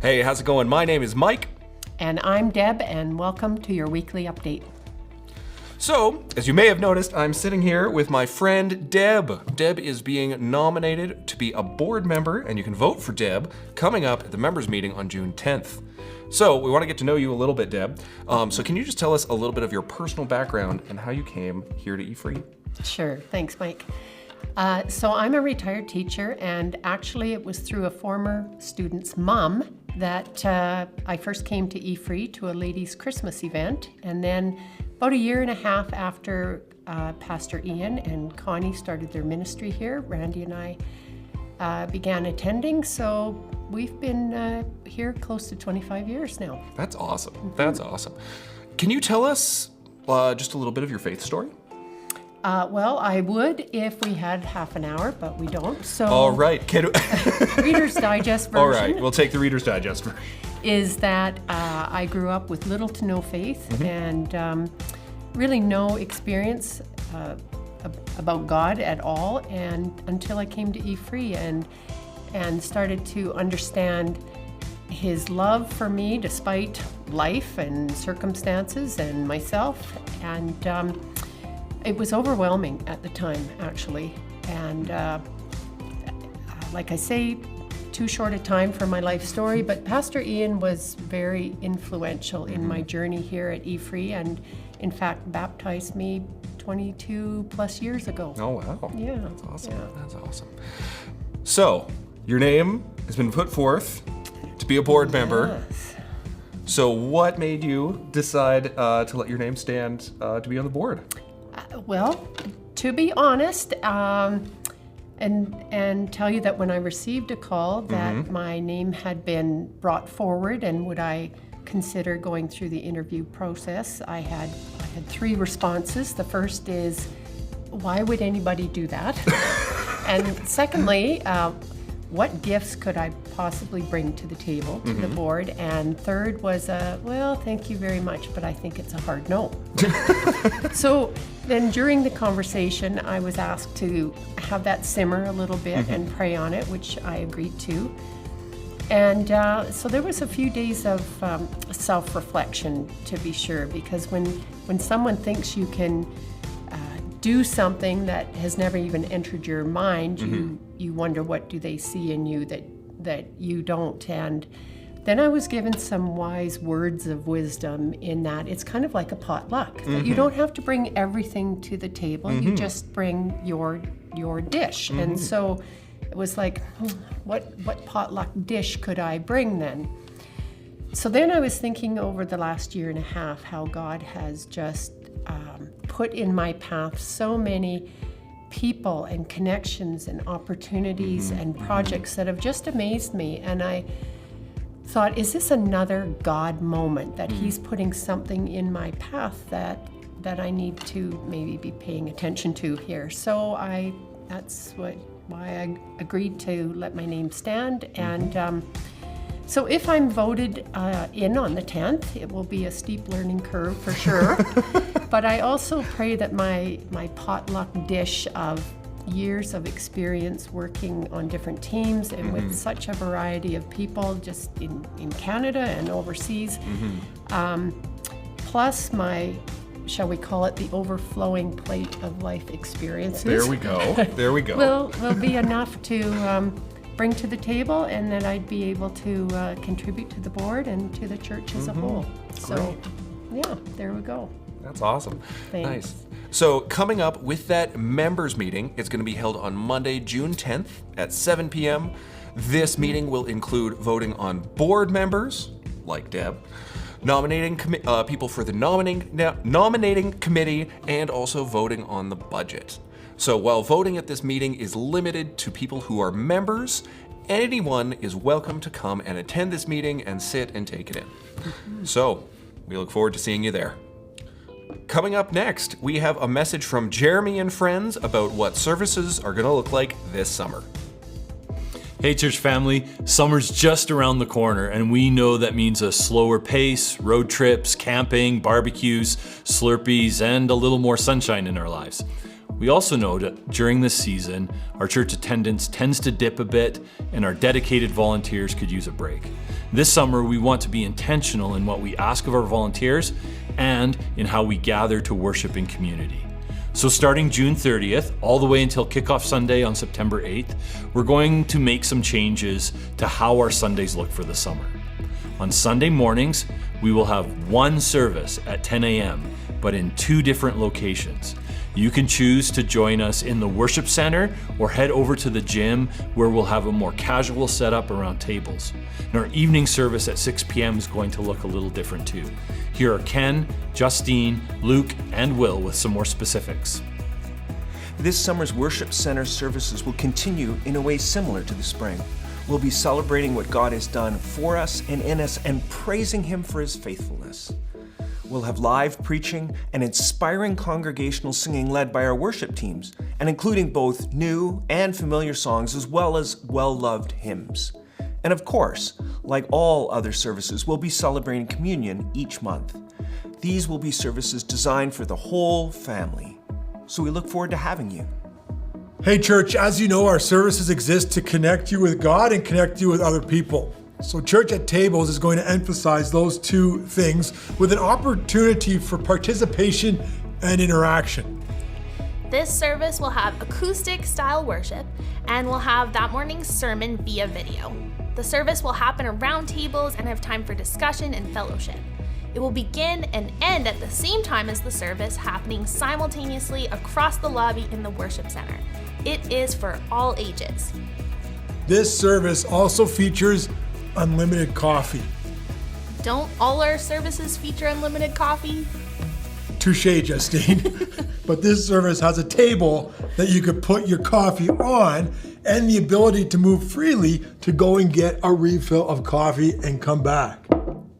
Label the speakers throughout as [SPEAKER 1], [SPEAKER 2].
[SPEAKER 1] Hey, how's it going? My name is Mike.
[SPEAKER 2] And I'm Deb, and welcome to your weekly update.
[SPEAKER 1] So, as you may have noticed, I'm sitting here with my friend Deb. Deb is being nominated to be a board member, and you can vote for Deb coming up at the members meeting on June 10th. So, we want to get to know you a little bit, Deb. So can you just tell us a little bit of your personal background and how you came here to eFree?
[SPEAKER 2] Sure, thanks, Mike. So I'm a retired teacher, and actually it was through a former student's mom that I first came to eFree to a ladies' Christmas event, and then about a year and a half after Pastor Ian and Connie started their ministry here, Randy and I began attending, so we've been here close to 25 years now.
[SPEAKER 1] That's awesome. That's awesome. Can you tell us just a little bit of your faith story?
[SPEAKER 2] Well, I would if we had half an hour, but we don't. So,
[SPEAKER 1] All right.
[SPEAKER 2] Reader's Digest version.
[SPEAKER 1] All right, we'll take the Reader's Digest version.
[SPEAKER 2] Is that I grew up with little to no faith and really no experience about God at all, and until I came to eFree and started to understand His love for me despite life and circumstances and myself, and it was overwhelming at the time, actually. And like I say, too short a time for my life story, but Pastor Ian was very influential in my journey here at eFree, and in fact baptized me 22 plus years ago.
[SPEAKER 1] Oh, wow.
[SPEAKER 2] Yeah.
[SPEAKER 1] That's awesome.
[SPEAKER 2] Yeah.
[SPEAKER 1] That's awesome. So, your name has been put forth to be a board member.
[SPEAKER 2] Yes.
[SPEAKER 1] So, what made you decide to let your name stand to be on the board?
[SPEAKER 2] Well, to be honest, and tell you that when I received a call that my name had been brought forward and would I consider going through the interview process, I had three responses. The first is, why would anybody do that? And secondly, what gifts could I possibly bring to the table, to the board? And third was, well, thank you very much, but I think it's a hard no. So then during the conversation, I was asked to have that simmer a little bit and pray on it, which I agreed to. And so there was a few days of self-reflection, to be sure, because when someone thinks you can do something that has never even entered your mind, you wonder what do they see in you that you don't. And then I was given some wise words of wisdom in that it's kind of like a potluck. That you don't have to bring everything to the table, you just bring your dish. And so it was like, what potluck dish could I bring then? So then I was thinking over the last year and a half how God has just put in my path so many people and connections and opportunities and projects that have just amazed me. And I thought, is this another God moment that He's putting something in my path that I need to maybe be paying attention to here? So that's why I agreed to let my name stand. And so if I'm voted in on the 10th, it will be a steep learning curve for sure. But I also pray that my potluck dish of years of experience working on different teams and with such a variety of people just in Canada and overseas, plus my, shall we call it, the overflowing plate of life experiences.
[SPEAKER 1] There we go. There we go.
[SPEAKER 2] will be enough to bring to the table, and that I'd be able to contribute to the board and to the church as a whole. So, yeah, there we go.
[SPEAKER 1] That's awesome.
[SPEAKER 2] Thanks.
[SPEAKER 1] Nice. So coming up with that members meeting, it's going to be held on Monday, June 10th at 7 p.m. This meeting will include voting on board members, like Deb, nominating people for the nominating committee, and also voting on the budget. So while voting at this meeting is limited to people who are members, anyone is welcome to come and attend this meeting and sit and take it in. So we look forward to seeing you there. Coming up next, we have a message from Jeremy and friends about what services are going to look like this summer.
[SPEAKER 3] Hey church family, summer's just around the corner, and we know that means a slower pace, road trips, camping, barbecues, Slurpees, and a little more sunshine in our lives. We also know that during this season, our church attendance tends to dip a bit and our dedicated volunteers could use a break. This summer, we want to be intentional in what we ask of our volunteers and in how we gather to worship in community. So starting June 30th, all the way until kickoff Sunday on September 8th, we're going to make some changes to how our Sundays look for the summer. On Sunday mornings, we will have one service at 10 a.m., but in 2 different locations. You can choose to join us in the worship center or head over to the gym where we'll have a more casual setup around tables. And our evening service at 6 p.m. is going to look a little different too. Here are Ken, Justine, Luke, and Will with some more specifics.
[SPEAKER 4] This summer's worship center services will continue in a way similar to the spring. We'll be celebrating what God has done for us and in us and praising Him for His faithfulness. We'll have live preaching and inspiring congregational singing led by our worship teams, and including both new and familiar songs as well as well-loved hymns. And of course, like all other services, we'll be celebrating communion each month. These will be services designed for the whole family. So we look forward to having you.
[SPEAKER 5] Hey church, as you know, our services exist to connect you with God and connect you with other people. So Church at Tables is going to emphasize those 2 things with an opportunity for participation and interaction.
[SPEAKER 6] This service will have acoustic style worship and will have that morning's sermon via video. The service will happen around tables and have time for discussion and fellowship. It will begin and end at the same time as the service, happening simultaneously across the lobby in the worship center. It is for all ages.
[SPEAKER 5] This service also features unlimited coffee.
[SPEAKER 6] Don't all our services feature unlimited coffee?
[SPEAKER 5] Touché, Justine. But this service has a table that you could put your coffee on and the ability to move freely to go and get a refill of coffee and come back.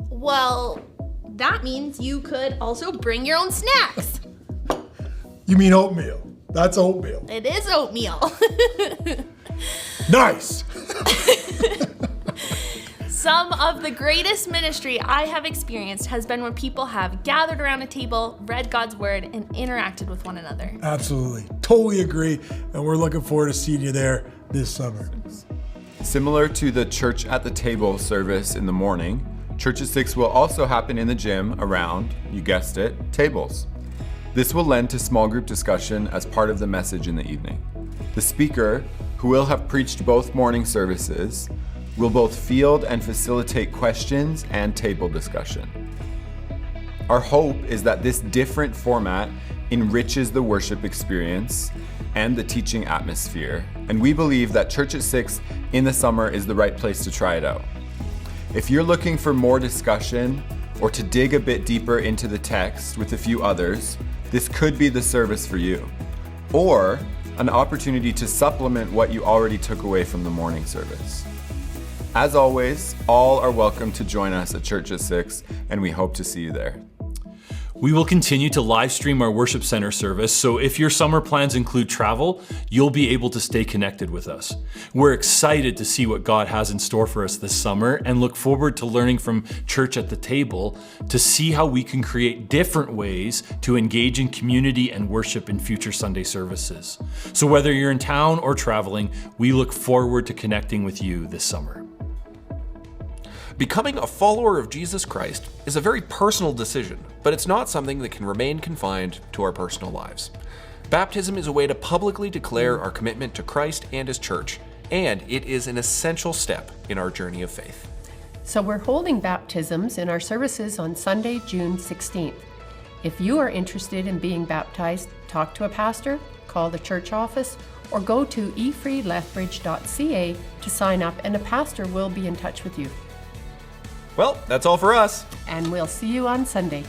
[SPEAKER 6] Well, that means you could also bring your own snacks.
[SPEAKER 5] You mean oatmeal? That's oatmeal.
[SPEAKER 6] It is oatmeal.
[SPEAKER 5] Nice!
[SPEAKER 6] Some of the greatest ministry I have experienced has been when people have gathered around a table, read God's word, and interacted with one another.
[SPEAKER 5] Absolutely. Totally agree. And we're looking forward to seeing you there this summer.
[SPEAKER 7] Similar to the Church at the Table service in the morning, Church at 6 will also happen in the gym around, you guessed it, tables. This will lend to small group discussion as part of the message in the evening. The speaker, who will have preached both morning services, will both field and facilitate questions and table discussion. Our hope is that this different format enriches the worship experience and the teaching atmosphere, and we believe that Church at 6 in the summer is the right place to try it out. If you're looking for more discussion or to dig a bit deeper into the text with a few others, this could be the service for you, or an opportunity to supplement what you already took away from the morning service. As always, all are welcome to join us at Church at 6, and we hope to see you there.
[SPEAKER 3] We will continue to live stream our worship center service, so if your summer plans include travel, you'll be able to stay connected with us. We're excited to see what God has in store for us this summer and look forward to learning from Church at the Table to see how we can create different ways to engage in community and worship in future Sunday services. So whether you're in town or traveling, we look forward to connecting with you this summer.
[SPEAKER 1] Becoming a follower of Jesus Christ is a very personal decision, but it's not something that can remain confined to our personal lives. Baptism is a way to publicly declare our commitment to Christ and His church, and it is an essential step in our journey of faith.
[SPEAKER 2] So we're holding baptisms in our services on Sunday, June 16th. If you are interested in being baptized, talk to a pastor, call the church office, or go to efreelethbridge.ca to sign up, and a pastor will be in touch with you.
[SPEAKER 1] Well, that's all for us.
[SPEAKER 2] And we'll see you on Sunday.